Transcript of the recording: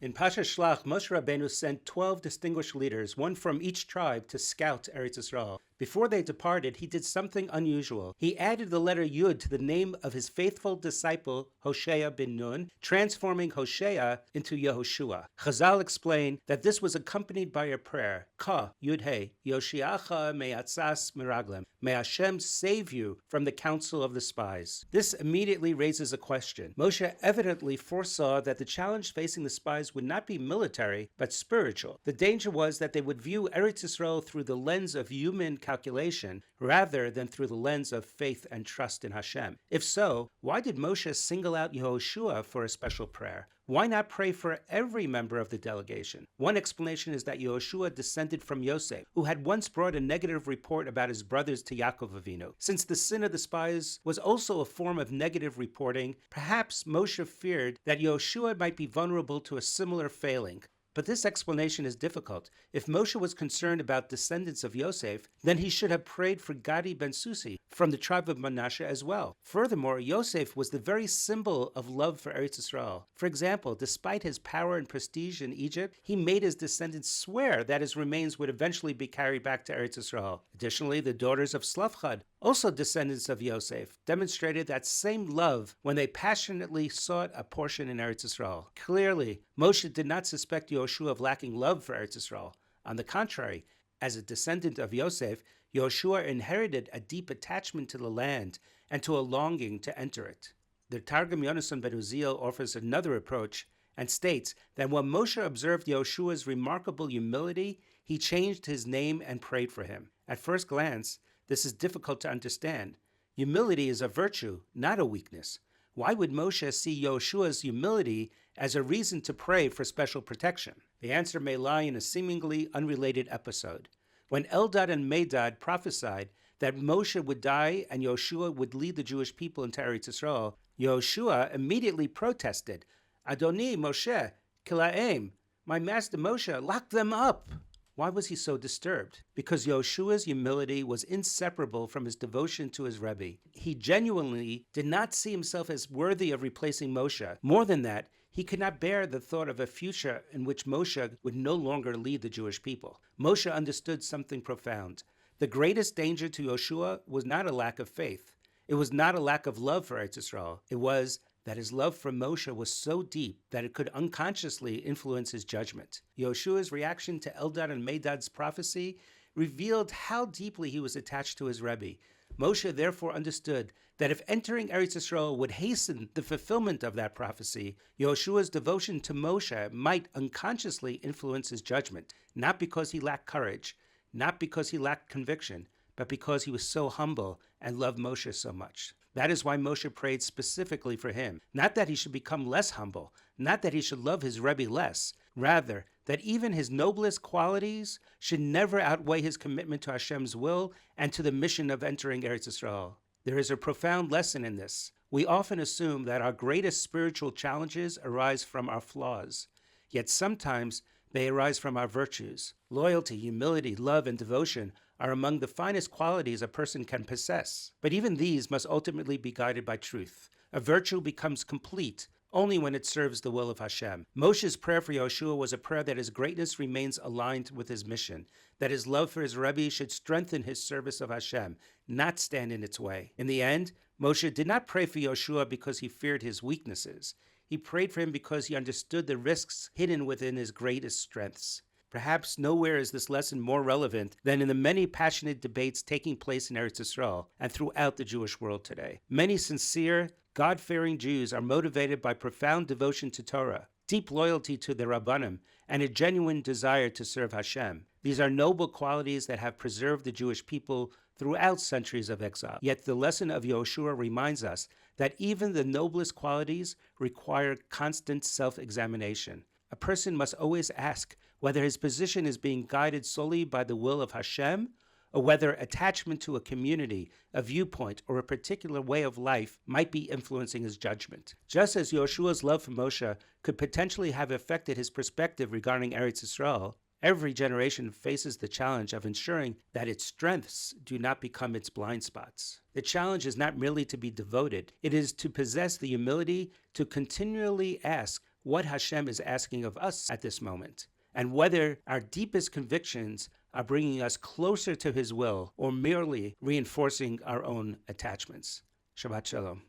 In Parshas Shelach, Moshe Rabbeinu sent 12 distinguished leaders, one from each tribe, to scout Eretz Yisrael. Before they departed, he did something unusual. He added the letter Yud to the name of his faithful disciple, Hoshea ben Nun, transforming Hoshea into Yehoshua. Chazal explained that this was accompanied by a prayer, Ka, Yud He, Yoshiacha me'atzas miraglem. May Hashem save you from the counsel of the spies. This immediately raises a question. Moshe evidently foresaw that the challenge facing the spies would not be military, but spiritual. The danger was that they would view Eretz Yisrael through the lens of human calculation rather than through the lens of faith and trust in Hashem. If so, why did Moshe single out Yehoshua for a special prayer? Why not pray for every member of the delegation? One explanation is that Yehoshua descended from Yosef, who had once brought a negative report about his brothers to Yaakov Avinu. Since the sin of the spies was also a form of negative reporting, perhaps Moshe feared that Yehoshua might be vulnerable to a similar failing. But this explanation is difficult. If Moshe was concerned about descendants of Yosef, then he should have prayed for Gadi ben Susi from the tribe of Manasseh as well. Furthermore, Yosef was the very symbol of love for Eretz Yisrael. For example, despite his power and prestige in Egypt, he made his descendants swear that his remains would eventually be carried back to Eretz Yisrael. Additionally, the daughters of Slavchad, also descendants of Yosef, demonstrated that same love when they passionately sought a portion in Eretz Yisrael. Clearly, Moshe did not suspect Yehoshua of lacking love for Eretz Yisrael. On the contrary, as a descendant of Yosef, Yehoshua inherited a deep attachment to the land and to a longing to enter it. The Targum Yonasan ben Uziel offers another approach and states that when Moshe observed Yehoshua's remarkable humility, he changed his name and prayed for him. At first glance, this is difficult to understand. Humility is a virtue, not a weakness. Why would Moshe see Yehoshua's humility as a reason to pray for special protection? The answer may lie in a seemingly unrelated episode. When Eldad and Medad prophesied that Moshe would die and Yehoshua would lead the Jewish people into Eretz Yisrael, Yehoshua immediately protested, Adoni Moshe, Kilaim, my master Moshe, lock them up. Why was he so disturbed? Because Yehoshua's humility was inseparable from his devotion to his Rebbe. He genuinely did not see himself as worthy of replacing Moshe. More than that, he could not bear the thought of a future in which Moshe would no longer lead the Jewish people. Moshe understood something profound. The greatest danger to Yehoshua was not a lack of faith. It was not a lack of love for Eretz Yisrael. It was that his love for Moshe was so deep that it could unconsciously influence his judgment. Yehoshua's reaction to Eldad and Medad's prophecy revealed how deeply he was attached to his Rebbe. Moshe therefore understood that if entering Eretz Yisrael would hasten the fulfillment of that prophecy, Yehoshua's devotion to Moshe might unconsciously influence his judgment, not because he lacked courage, not because he lacked conviction, but because he was so humble and loved Moshe so much. That is why Moshe prayed specifically for him. Not that he should become less humble, not that he should love his Rebbe less, rather that even his noblest qualities should never outweigh his commitment to Hashem's will and to the mission of entering Eretz Yisrael. There is a profound lesson in this. We often assume that our greatest spiritual challenges arise from our flaws, yet sometimes they arise from our virtues. Loyalty, humility, love, and devotion are among the finest qualities a person can possess. But even these must ultimately be guided by truth. A virtue becomes complete only when it serves the will of Hashem. Moshe's prayer for Yehoshua was a prayer that his greatness remains aligned with his mission, that his love for his Rebbe should strengthen his service of Hashem, not stand in its way. In the end, Moshe did not pray for Yehoshua because he feared his weaknesses. He prayed for him because he understood the risks hidden within his greatest strengths. Perhaps nowhere is this lesson more relevant than in the many passionate debates taking place in Eretz Yisrael and throughout the Jewish world today. Many sincere, God-fearing Jews are motivated by profound devotion to Torah, deep loyalty to the Rabbanim, and a genuine desire to serve Hashem. These are noble qualities that have preserved the Jewish people throughout centuries of exile. Yet the lesson of Yehoshua reminds us that even the noblest qualities require constant self-examination. A person must always ask whether his position is being guided solely by the will of Hashem, or whether attachment to a community, a viewpoint, or a particular way of life might be influencing his judgment. Just as Yehoshua's love for Moshe could potentially have affected his perspective regarding Eretz Yisrael, every generation faces the challenge of ensuring that its strengths do not become its blind spots. The challenge is not merely to be devoted, it is to possess the humility to continually ask what Hashem is asking of us at this moment, and whether our deepest convictions are bringing us closer to His will or merely reinforcing our own attachments. Shabbat Shalom.